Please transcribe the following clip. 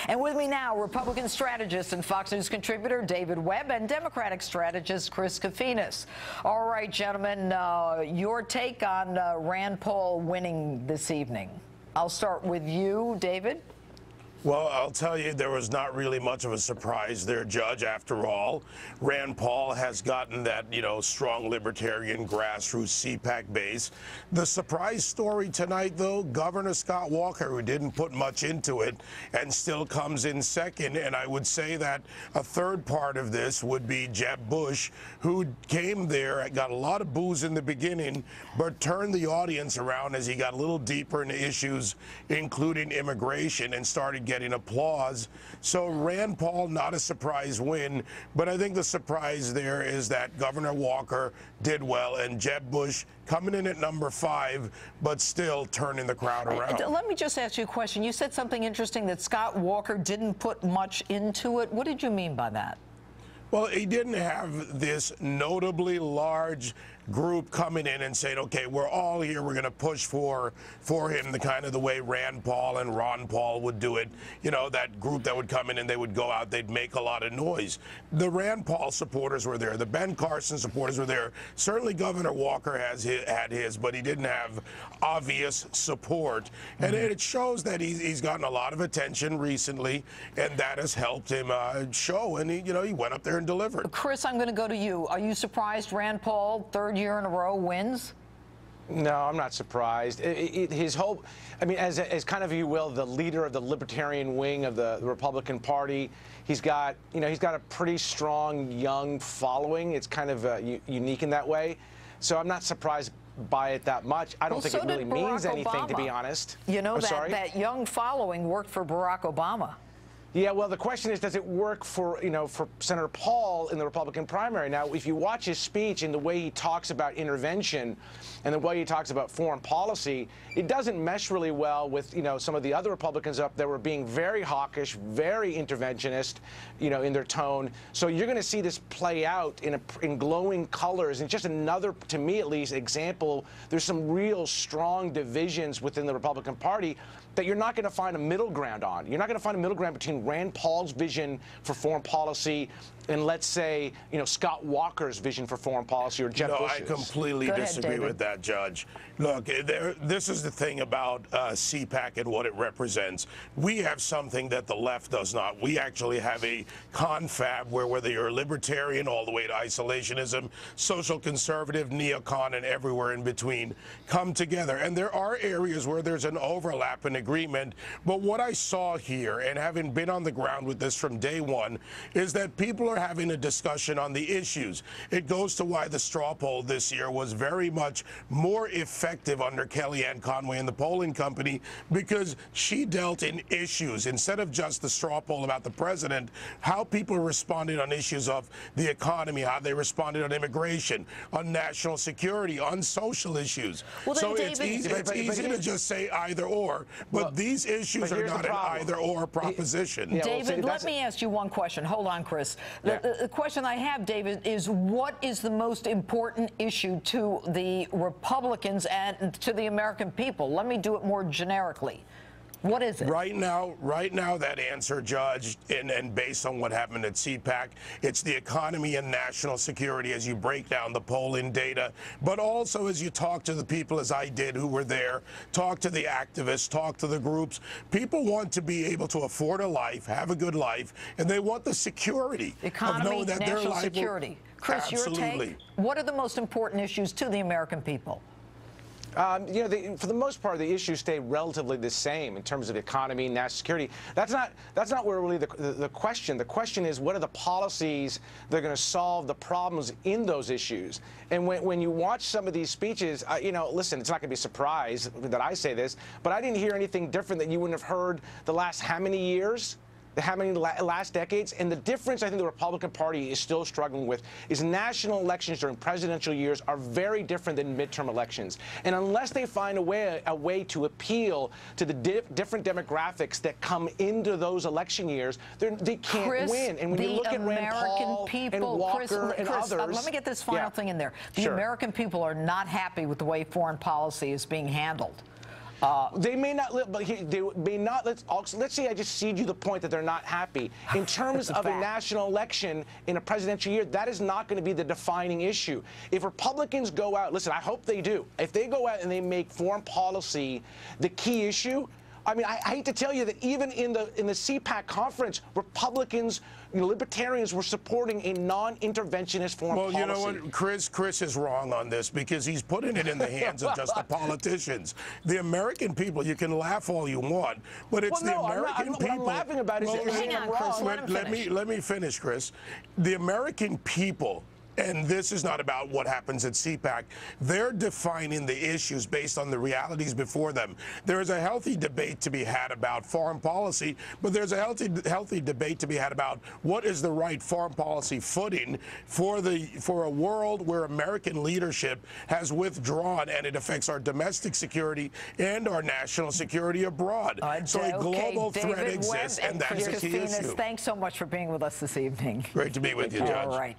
And with me now, Republican strategist and Fox News contributor David Webb and Democratic strategist Chris Kofinas. All right, gentlemen, your take on Rand Paul winning this evening. I'll start with you, David. Well, I'll tell you, there was not really much of a surprise there, Judge. After all, Rand Paul has gotten that, strong libertarian grassroots CPAC base. The surprise story tonight, though, Governor Scott Walker, who didn't put much into it and still comes in second. And I would say that a third part of this would be Jeb Bush, who came there, got a lot of boos in the beginning, but turned the audience around as he got a little deeper into issues, including immigration, and started getting applause. So Rand Paul, not a surprise win, but I think the surprise there is that Governor Walker did well and Jeb Bush coming in at number 5, but still turning the crowd around. Let me just ask you a question. You said something interesting, that Scott Walker didn't put much into it. What did you mean by that? Well, he didn't have this notably large group coming in and saying, okay, we're all here, we're going to push for him, the kind of the way Rand Paul and Ron Paul would do it. That group that would come in and they would go out, they'd make a lot of noise. The Rand Paul supporters were there. The Ben Carson supporters were there. Certainly Governor Walker had his, but he didn't have obvious support. And it shows that he's gotten a lot of attention recently, and that has helped him show. And he went up there and delivered. Chris, I'm going to go to you. Are you surprised Rand Paul, third year in a row, wins? No, I'm not surprised. His hope, I mean, as kind of, if you will, the leader of the libertarian wing of the Republican Party, he's got a pretty strong young following. It's kind of unique in that way. So I'm not surprised by it that much. I don't think it really means anything, to be honest. That young following worked for Barack Obama. Yeah, well, the question is, does it work for Senator Paul in the Republican primary? Now, if you watch his speech and the way he talks about intervention and the way he talks about foreign policy, it doesn't mesh really well with, some of the other Republicans up there were being very hawkish, very interventionist, in their tone. So you're going to see this play out in glowing colors, and just another, to me at least, example. There's some real strong divisions within the Republican Party that you're not going to find a middle ground on. You're not going to find a middle ground between Rand Paul's vision for foreign policy and, let's say, Scott Walker's vision for foreign policy, or Jeb Bush's. I completely disagree with that, Judge. Look, this is the thing about CPAC and what it represents. We have something that the left does not. We actually have a confab where, whether you're a libertarian all the way to isolationism, social conservative, neocon, and everywhere in between, come together. And there are areas where there's an overlap and agreement. But what I saw here, and having been on the ground with this from day one, is that people are having a discussion on the issues. It goes to why the straw poll this year was very much more effective under Kellyanne Conway and the polling company, because she dealt in issues instead of just the straw poll about the president, how people responded on issues of the economy, how they responded on immigration, on national security, on social issues. Well, so it's easy to just say either or, but these issues are not an either or proposition. David, let me ask you one question. Hold on, Chris. The question I have, David, is what is the most important issue to the Republicans and to the American people? Let me do it more generically. What is it? Right now, that answer, Judge, and based on what happened at CPAC, it's the economy and national security as you break down the polling data, but also as you talk to the people, as I did, who were there, talk to the activists, talk to the groups. People want to be able to afford a life, have a good life, and they want the security economy, of knowing that their life security. Chris, your take? What are the most important issues to the American people? For the most part, the issues stay relatively the same in terms of economy, national security. That's not where really the question. The question is, what are the policies that are going to solve the problems in those issues? And when you watch some of these speeches, listen, it's not going to be a surprise that I say this, but I didn't hear anything different that you wouldn't have heard the last how many years? How many last decades? And the difference I think the Republican Party is still struggling with is national elections during presidential years are very different than midterm elections. And unless they find a way to appeal to the different demographics that come into those election years, they can't win. And when you look at Rand Paul and Walker and others... let me get this final thing in there. The American people are not happy with the way foreign policy is being handled. They may not live, but they may not. Let's say I just cede you the point that they're not happy. In terms of a national election in a presidential year, that is not going to be the defining issue. If Republicans go out, listen, I hope they do. If they go out and they make foreign policy the key issue, I mean, I hate to tell you that even in the CPAC conference, Republicans, libertarians were supporting a non-interventionist foreign policy. Well, you know what, Chris is wrong on this because he's putting it in the hands of just the politicians. The American people, you can laugh all you want, but it's the American people. What I'm laughing about is hang on, Chris, let me finish, Chris. The American people. And this is not about what happens at CPAC. They're defining the issues based on the realities before them. There is a healthy debate to be had about foreign policy, but there's a healthy debate to be had about what is the right foreign policy footing for a world where American leadership has withdrawn and it affects our domestic security and our national security abroad. So a global threat exists, and that's a key issue. Thanks so much for being with us this evening. Great to be with you, Judge. All right.